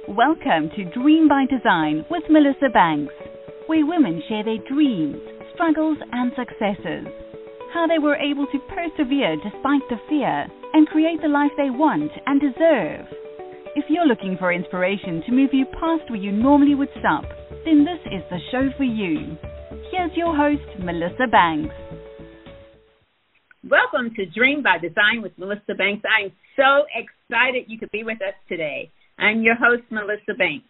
Welcome to Dream by Design with Melissa Banks, where women share their dreams, struggles and successes, how they were able to persevere despite the fear and create the life they want and deserve. If you're looking for inspiration to move you past where you normally would stop, then this is the show for you. Here's your host, Melissa Banks. Welcome to Dream by Design with Melissa Banks. I'm so excited you could be with us today. I'm your host, Melissa Banks.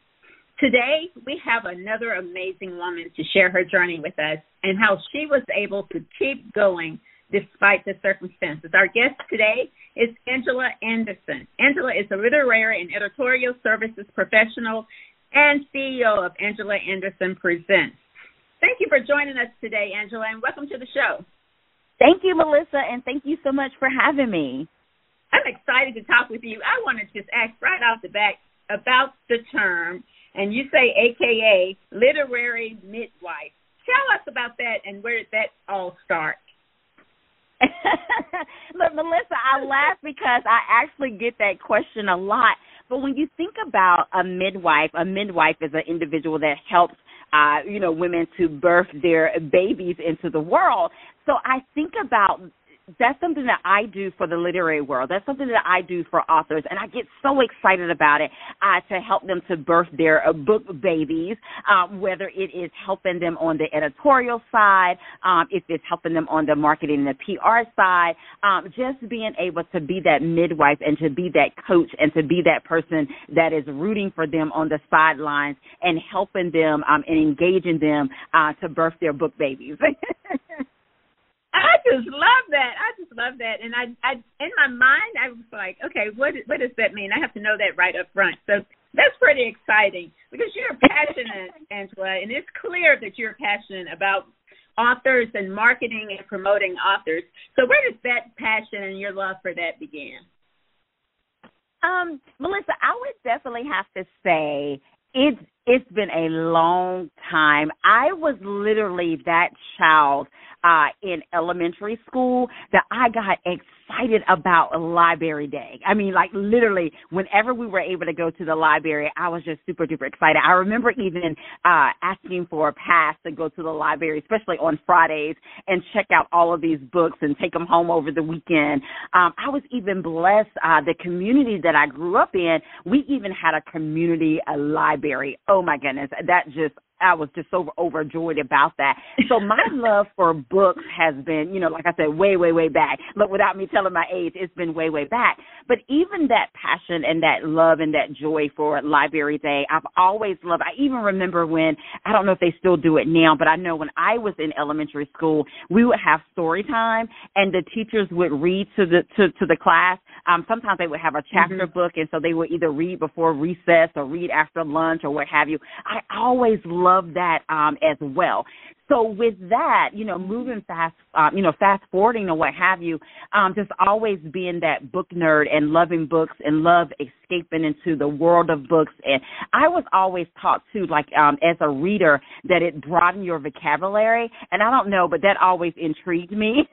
Today, we have another amazing woman to share her journey with us and how she was able to keep going despite the circumstances. Our guest today is Angela Anderson. Angela is a literary and editorial services professional and CEO of Angela Anderson Presents. Thank you for joining us today, Angela, and welcome to the show. Thank you, Melissa, and thank you so much for having me. I'm excited to talk with you. I want to just ask right off the bat about the term, and you say AKA literary midwife. Tell us about that and where did that all start? Look, Melissa, I laugh because I actually get that question a lot. But when you think about a midwife is an individual that helps women to birth their babies into the world. So I think about that's something that I do for the literary world. That's something that I do for authors, and I get so excited about it to help them to birth their book babies, whether it is helping them on the editorial side, if it's helping them on the marketing and the PR side, just being able to be that midwife and to be that coach and to be that person that is rooting for them on the sidelines and helping them and engaging them to birth their book babies. I just love that. And I in my mind, I was like, okay, what does that mean? I have to know that right up front. So that's pretty exciting because you're passionate, Angela, and it's clear that you're passionate about authors and marketing and promoting authors. So where does that passion and your love for that begin? Melissa, I would definitely have to say it's been a long time. I was literally that child in elementary school that I got excited about library day. I mean, like literally whenever we were able to go to the library, I was just super duper excited. I remember even asking for a pass to go to the library, especially on Fridays, and check out all of these books and take them home over the weekend. I was even blessed, the community that I grew up in, we even had a community library. Oh my goodness, I was just so overjoyed about that. So my love for books has been, like I said, way, way, way back. Look, without me telling my age, it's been way, way back. But even that passion and that love and that joy for Library Day, I've always loved. I even remember when, I don't know if they still do it now, but I know when I was in elementary school, we would have story time, and the teachers would read to the class. Sometimes they would have a chapter book, and so they would either read before recess or read after lunch or what have you. I always loved that as well. So with that, moving fast forwarding or what have you, just always being that book nerd and loving books and love escaping into the world of books. And I was always taught too, like as a reader, that it broadened your vocabulary. And I don't know, but that always intrigued me.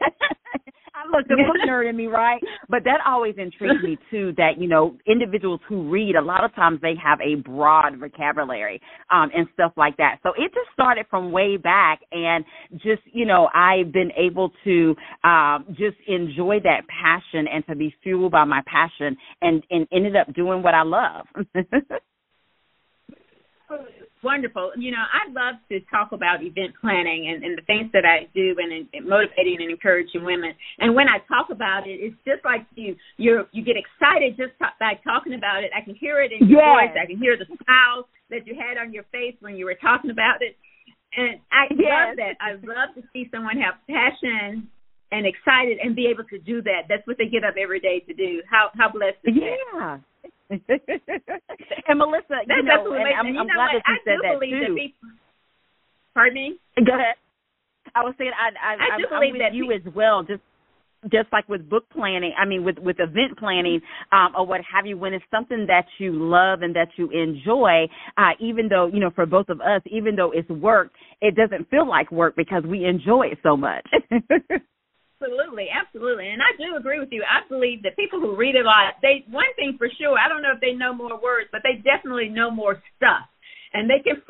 Look, the book nerd in me, right? But that always intrigued me, too, that, individuals who read, a lot of times they have a broad vocabulary and stuff like that. So it just started from way back, and just, I've been able to just enjoy that passion and to be fueled by my passion and ended up doing what I love. Wonderful. I love to talk about event planning and the things that I do and motivating and encouraging women. And when I talk about it, it's just like you get excited just by talking about it. I can hear it in your voice. I can hear the smile that you had on your face when you were talking about it. And I love that. I love to see someone have passion and excited and be able to do that. That's what they get up every day to do. How blessed is that? And Melissa, I'm glad that you said that too. Pardon me? Go ahead. I was saying I'm with you as well. Just like with book planning, with event planning or what have you, when it's something that you love and that you enjoy, even though, for both of us, even though it's work, it doesn't feel like work because we enjoy it so much. Absolutely, absolutely. And I do agree with you. I believe that people who read a lot, one thing for sure, I don't know if they know more words, but they definitely know more stuff. And they can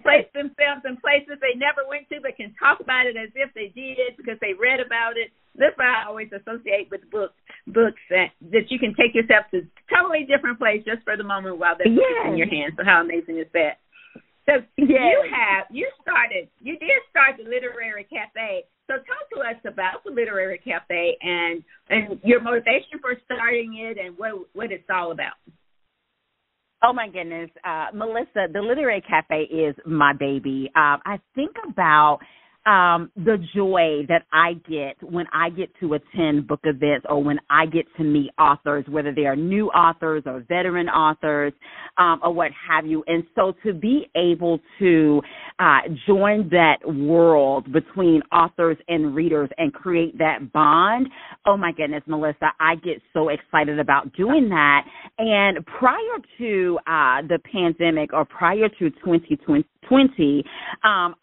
place themselves in places they never went to, but can talk about it as if they did because they read about it. That's why I always associate with books that you can take yourself to a totally different place just for the moment while they're in your hands. So how amazing is that? So you did start the Literary Cafe. So talk to us about the Literary Cafe and your motivation for starting it and what it's all about. Oh, my goodness. Melissa, the Literary Cafe is my baby. I think about the joy that I get when I get to attend book events or when I get to meet authors, whether they are new authors or veteran authors or what have you. And so to be able to join that world between authors and readers and create that bond, oh, my goodness, Melissa, I get so excited about doing that. And prior to the pandemic or prior to 2020,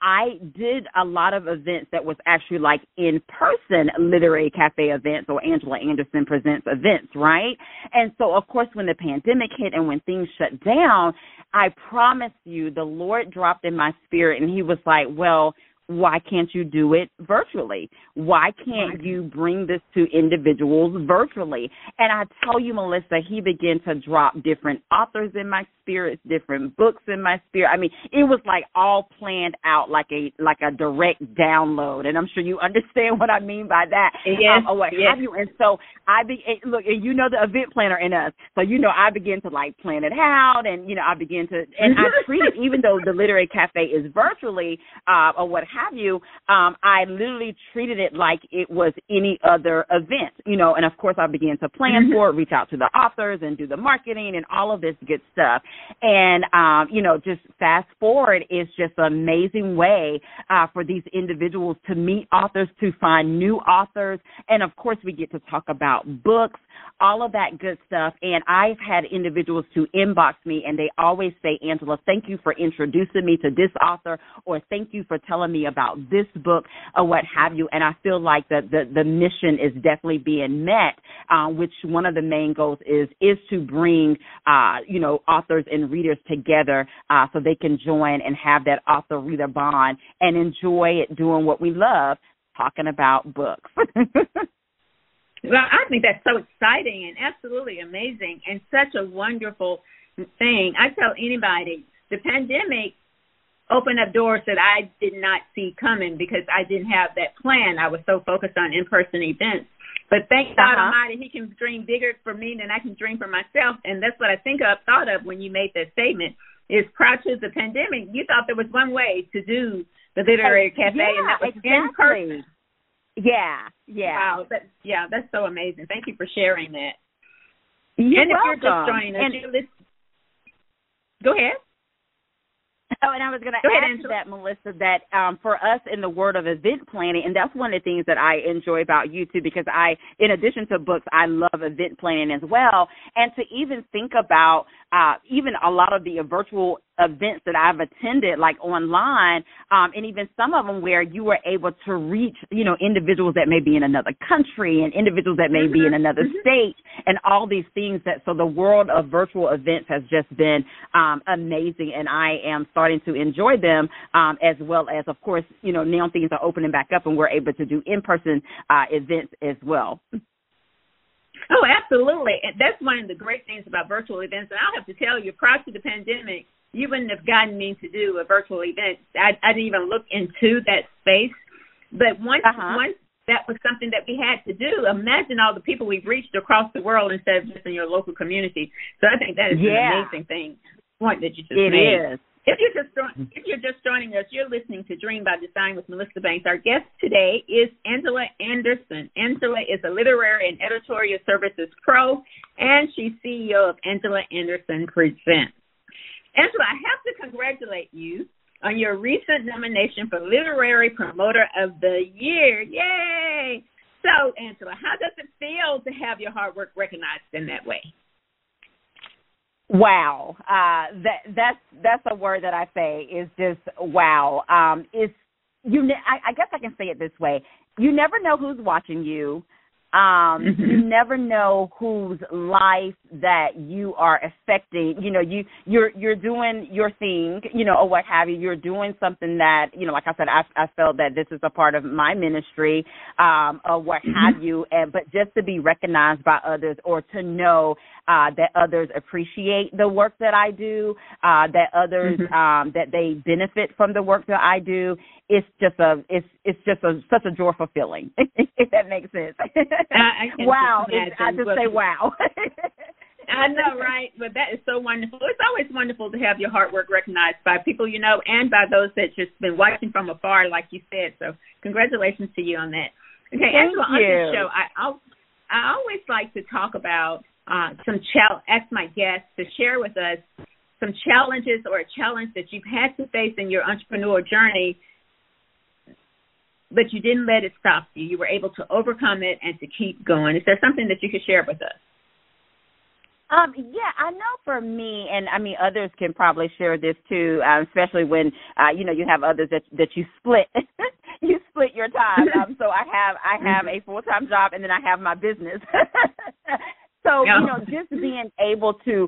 I did a lot of events that was actually like in-person Literary Cafe events or Angela Anderson Presents events, right? And so, of course, when the pandemic hit and when things shut down, I promise you the Lord dropped in my spirit and he was like, well, why can't you do it virtually? Why can't you bring this to individuals virtually? And I tell you, Melissa, he began to drop different authors in my spirit, different books in my spirit. I mean, it was like all planned out like a direct download. And I'm sure you understand what I mean by that. Yes, or what have you. And so look, and you know the event planner in us. So, I began to like plan it out and, I began to, and I treat it, even though the Literary Cafe is virtually or what have you, I literally treated it like it was any other event, and of course I began to plan for it, reach out to the authors and do the marketing and all of this good stuff. And, just fast forward is just an amazing way for these individuals to meet authors, to find new authors. And of course we get to talk about books, all of that good stuff. And I've had individuals to inbox me and they always say, Angela, thank you for introducing me to this author, or thank you for telling me about this book or what have you. And I feel like the mission is definitely being met, which one of the main goals is to bring, authors and readers together so they can join and have that author-reader bond and enjoy it doing what we love, talking about books. Well, I think that's so exciting and absolutely amazing and such a wonderful thing. I tell anybody, the pandemic opened up doors that I did not see coming because I didn't have that plan. I was so focused on in-person events. But thank God Almighty, he can dream bigger for me than I can dream for myself. And that's what I thought of when you made that statement, is prior to the pandemic, you thought there was one way to do the Literary Cafe, and that was in person. Yeah. Wow, that's so amazing. Thank you for sharing that. You're welcome. If you're just joining us, go ahead. Oh, and I was going to add to that, Melissa, that for us in the world of event planning, and that's one of the things that I enjoy about you, too, because in addition to books, I love event planning as well. And to even think about even a lot of the virtual events that I've attended, like online, and even some of them where you were able to reach, individuals that may be in another country and individuals that may be in another state and all these things. So the world of virtual events has just been amazing, and I am starting to enjoy them as well as, of course, now things are opening back up and we're able to do in-person events as well. Oh, absolutely. And that's one of the great things about virtual events. And I'll have to tell you, prior to the pandemic, you wouldn't have gotten me to do a virtual event. I didn't even look into that space. But once that was something that we had to do, imagine all the people we've reached across the world instead of just in your local community. So I think that is an amazing point that you just made. It is. If you're just joining us, you're listening to Dream by Design with Melissa Banks. Our guest today is Angela Anderson. Angela is a literary and editorial services pro, and she's CEO of Angela Anderson Presents. Angela, I have to congratulate you on your recent nomination for Literary Promoter of the Year. Yay! So, Angela, how does it feel to have your hard work recognized in that way? Wow, that's a word that I say is just wow. I guess I can say it this way. you never know who's watching you. You never know whose life that you are affecting. You know, you're doing your thing, you know, or what have you. You're doing something that, you know, like I said, I felt that this is a part of my ministry, or what have you. But just to be recognized by others, or to know that others appreciate the work that I do, that others that they benefit from the work that I do. It's just such a joyful feeling, if that makes sense. Wow. I just say wow. I know, right? But that is so wonderful. It's always wonderful to have your hard work recognized by people you know and by those that just been watching from afar, like you said. So congratulations to you on that. Okay, Angela, on this show, I always like to talk about ask my guests to share with us some challenges or a challenge that you've had to face in your entrepreneurial journey, but you didn't let it stop you. You were able to overcome it and to keep going. Is there something that you could share with us? Yeah, I know for me, and I mean others can probably share this too, especially when you know, you have others that you split you split your time. So I have a full-time job, and then I have my business. So, you know, just being able to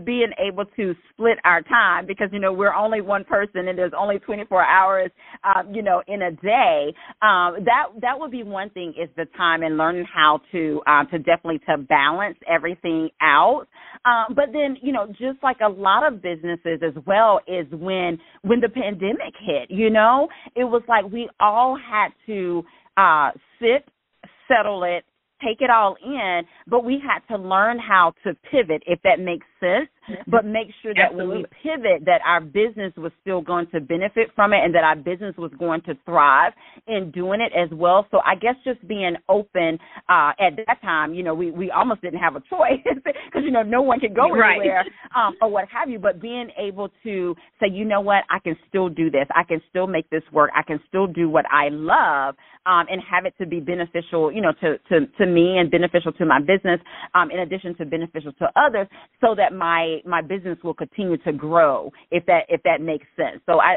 being able to split our time, because, you know, we're only one person and there's only 24 hours, you know, in a day. That would be one thing, is the time, and learning how to definitely to balance everything out. But then, you know, just like a lot of businesses as well, is when the pandemic hit, you know, it was like we all had to sit, settle it, take it all in, but we had to learn how to pivot, if that makes sense, but make sure that when we pivot, that our business was still going to benefit from it, and that our business was going to thrive in doing it as well. So I guess just being open at that time, you know, we almost didn't have a choice, because, you know, no one could go anywhere, or what have you, but being able to say, you know what, I can still do this. I can still make this work. I can still do what I love, and have it to be beneficial, you know, to me, and beneficial to my business, in addition to beneficial to others, so that my business will continue to grow, if that makes sense. So I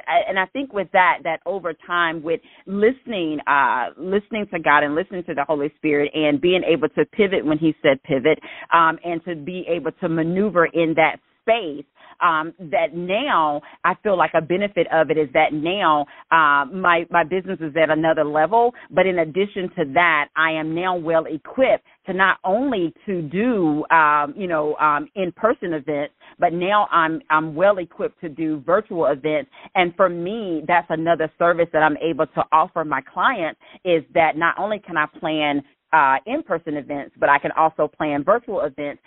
think with that over time, with listening to God and listening to the Holy Spirit, and being able to pivot when He said pivot, and to be able to maneuver in that space, that now I feel like a benefit of it is that now my business is at another level, but in addition to that, I am now well equipped to not only to do in-person events, but now I'm well equipped to do virtual events. And for me, that's another service that I'm able to offer my clients, is that not only can I plan in-person events, but I can also plan virtual events.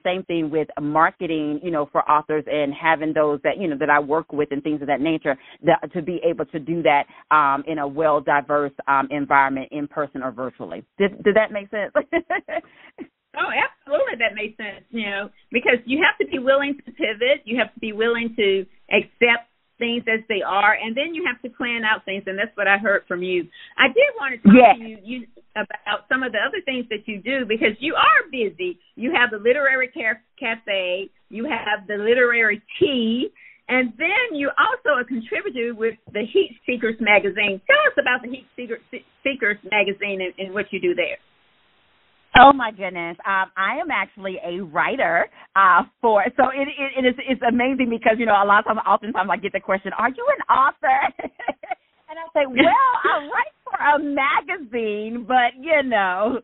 Same thing with marketing, you know, for authors, and having those that, you know, that I work with and things of that nature, to be able to do that in a well-diverse environment, in person or virtually. Did that make sense? Oh, absolutely, that makes sense, you know, because you have to be willing to pivot. You have to be willing to accept things as they are, and then you have to plan out things, and that's what I heard from you. I did want to talk to you about some of the other things that you do, because you are busy. You have the Literary Cafe, you have the Literary Tea, and then you're also a contributor with the Heat Seekers magazine. Tell us about the Heat Seekers magazine and what you do there. Oh my goodness! I am actually a writer so it's amazing, because, you know, oftentimes I get the question, "Are you an author?" And I say, "Well, I write for a magazine, but you know,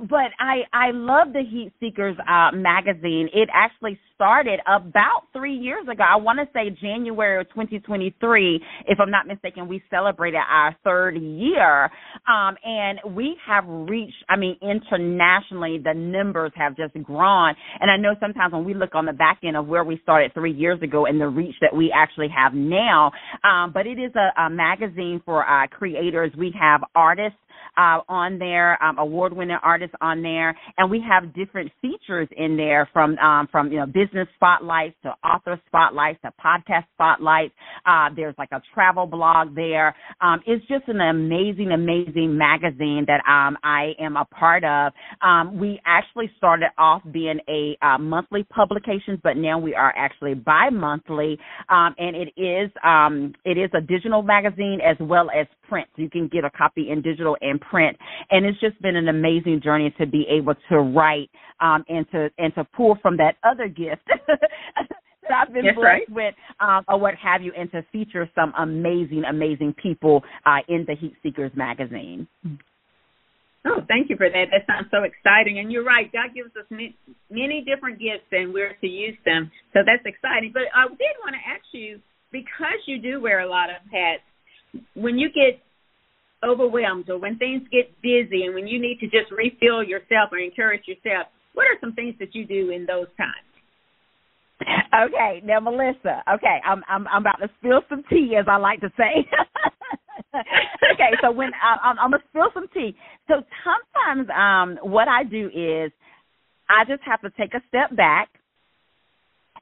but I love the Heat Seekers magazine. It actually started about 3 years ago. I want to say January of 2023, if I'm not mistaken. We celebrated our third year, and we have reached, I mean, internationally, the numbers have just grown. And I know sometimes when we look on the back end of where we started 3 years ago and the reach that we actually have now, but it is a magazine for creators. We have artists on there, award-winning artists on there, and we have different features in there from business spotlights to author spotlights to podcast spotlights. There's like a travel blog there. It's just an amazing, amazing magazine that I am a part of. We actually started off being a monthly publication, but now we are actually bi-monthly, and it is a digital magazine as well as print. You can get a copy in digital and print, and it's just been an amazing journey to be able to write and to pull from that other gift that I've been blessed with, or what have you, and to feature some amazing, amazing people in the Heat Seekers magazine. Oh, thank you for that. That sounds so exciting. And you're right. God gives us many different gifts, and we're to use them. So that's exciting. But I did want to ask you, because you do wear a lot of hats, when you get overwhelmed or when things get busy and when you need to just refill yourself or encourage yourself, what are some things that you do in those times? Okay, now Melissa. Okay, I'm about to spill some tea, as I like to say. Okay, so when I'm gonna spill some tea. So sometimes what I do is I just have to take a step back.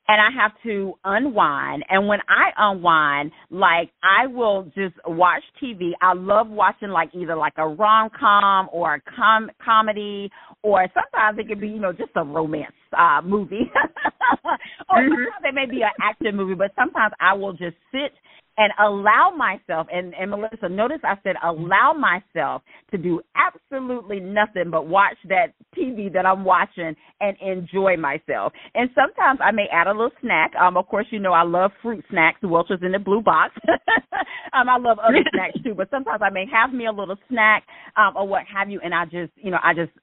And I have to unwind. And when I unwind, like, I will just watch TV. I love watching, like, either like a rom-com or a comedy, or sometimes it could be, just a romance movie. Or sometimes it may be an action movie, but sometimes I will just sit and allow myself, and Melissa, notice I said allow myself to do absolutely nothing but watch that TV that I'm watching and enjoy myself. And sometimes I may add a little snack. Of course, I love fruit snacks, Welch's in the blue box. I love other snacks too, but sometimes I may have me a little snack or what have you, and I just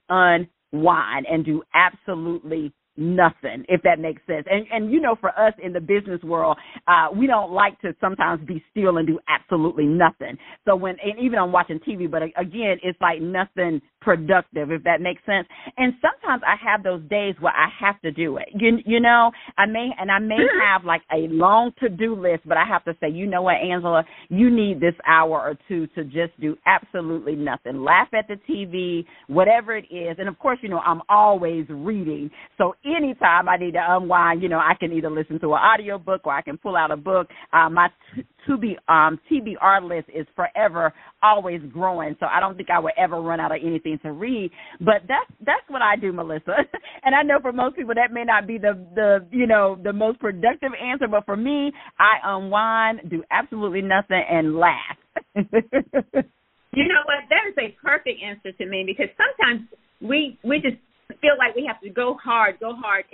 unwind and do absolutely nothing, if that makes sense. And for us in the business world, we don't like to sometimes be still and do absolutely nothing. So even I'm watching TV, but again, it's like nothing productive, if that makes sense. And sometimes I have those days where I have to do it. I may have like a long to-do list, but I have to say, you know what, Angela, you need this hour or two to just do absolutely nothing. Laugh at the TV, whatever it is. And of course, I'm always reading. So anytime I need to unwind, I can either listen to an audio book or I can pull out a book. My TBR list is forever always growing, so I don't think I would ever run out of anything to read. But that's what I do, Melissa. And I know for most people that may not be the most productive answer, but for me, I unwind, do absolutely nothing, and laugh. You know what? That is a perfect answer to me, because sometimes we just feel like we have to go hard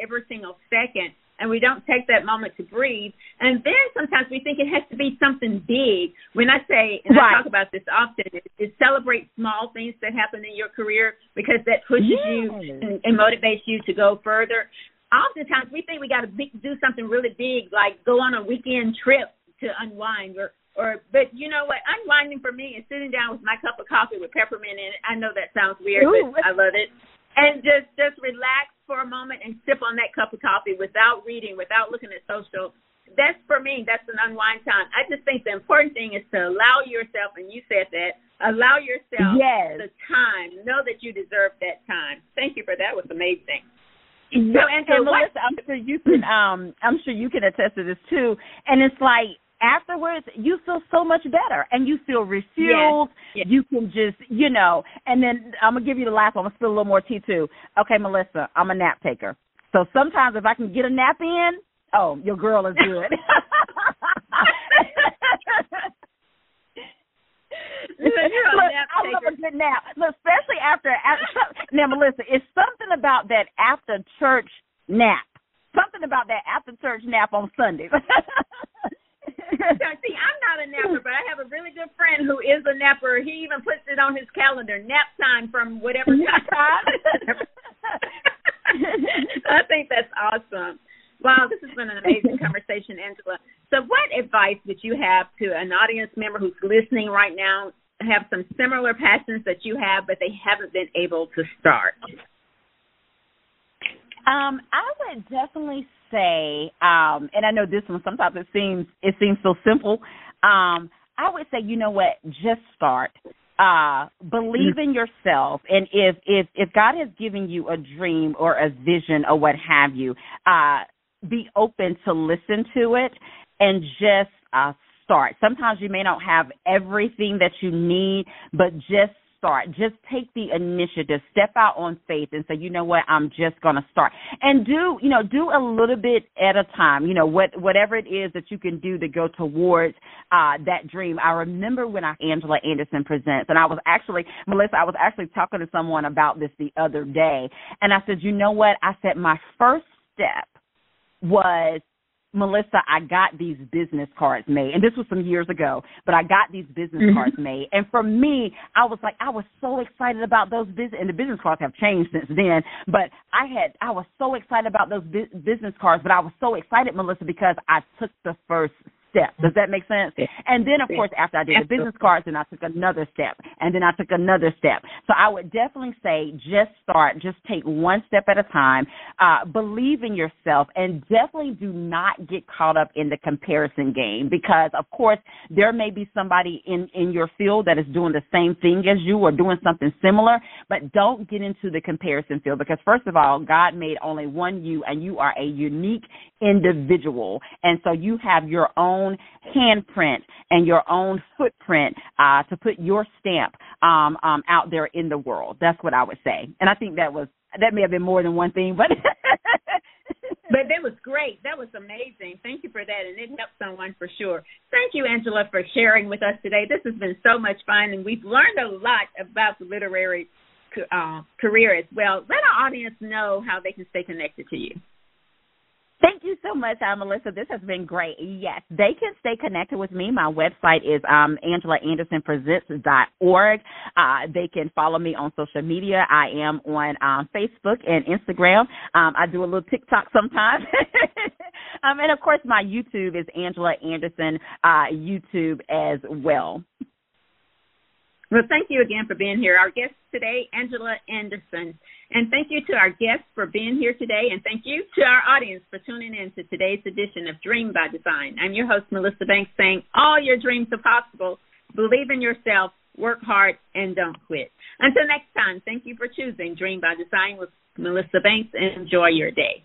every single second, and we don't take that moment to breathe. And then sometimes we think it has to be something big. When I say, and I talk about this often, is celebrate small things that happen in your career, because that pushes you and motivates you to go further. Oftentimes we think we got to do something really big, like go on a weekend trip to unwind, but you know what? Unwinding for me is sitting down with my cup of coffee with peppermint in it. I know that sounds weird, but I love it. And just relax for a moment and sip on that cup of coffee without reading, without looking at social. That's, for me, that's an unwind time. I just think the important thing is to allow yourself, and you said that, allow yourself the time. Know that you deserve that time. Thank you for that. It was amazing. So, and Melissa, I'm sure you can attest to this too. And it's like, afterwards, you feel so much better, and you feel refueled. Yes. You can just, and then I'm going to give you the last one. I'm going to spill a little more tea, too. Okay, Melissa, I'm a nap taker. So sometimes if I can get a nap in, your girl is good. I love a good nap. Look, especially after now, Melissa, it's something about that after church nap. Something about that after church nap on Sundays. See, I'm not a napper, but I have a really good friend who is a napper. He even puts it on his calendar, nap time from whatever time. I think that's awesome. Wow, this has been an amazing conversation, Angela. So what advice would you have to an audience member who's listening right now, have some similar passions that you have, but they haven't been able to start? I would definitely say, and I know this one sometimes it seems so simple. I would say, you know what, just start. Believe in yourself, and if God has given you a dream or a vision or what have you, be open to listen to it and just start. Sometimes you may not have everything that you need, but just start. Just take the initiative, step out on faith and say, you know what, I'm just going to start. And do a little bit at a time, whatever it is that you can do to go towards that dream. I remember when Angela Anderson Presents, and Melissa, I was actually talking to someone about this the other day, and I said, you know what, I said my first step was, Melissa, I got these business cards made, and this was some years ago, but I got these business cards made. And for me, I was so excited about those business, and the business cards have changed since then, but I was so excited about those business cards, but I was so excited, Melissa, because I took the first step. Does that make sense? And then, of course, after I did the business cards, then I took another step, and then I took another step. So I would definitely say just start, just take one step at a time, believe in yourself, and definitely do not get caught up in the comparison game because, of course, there may be somebody in your field that is doing the same thing as you or doing something similar, but don't get into the comparison field because, first of all, God made only one you, and you are a unique individual, and so you have your own handprint and your own footprint to put your stamp out there in the world. That's what I would say. And I think that may have been more than one thing, but but that was great. That was amazing. Thank you for that, and it helped someone for sure. Thank you, Angela, for sharing with us today. This has been so much fun, and we've learned a lot about the literary career as well. Let our audience know how they can stay connected to you. Thank you so much, Melissa. This has been great. Yes, they can stay connected with me. My website is AngelaAndersonPresents.org. They can follow me on social media. I am on Facebook and Instagram. I do a little TikTok sometimes. And, of course, my YouTube is Angela Anderson YouTube as well. Well, thank you again for being here. Our guest today, Angela Anderson. And thank you to our guests for being here today. And thank you to our audience for tuning in to today's edition of Dream by Design. I'm your host, Melissa Banks, saying all your dreams are possible. Believe in yourself, work hard, and don't quit. Until next time, thank you for choosing Dream by Design with Melissa Banks, and enjoy your day.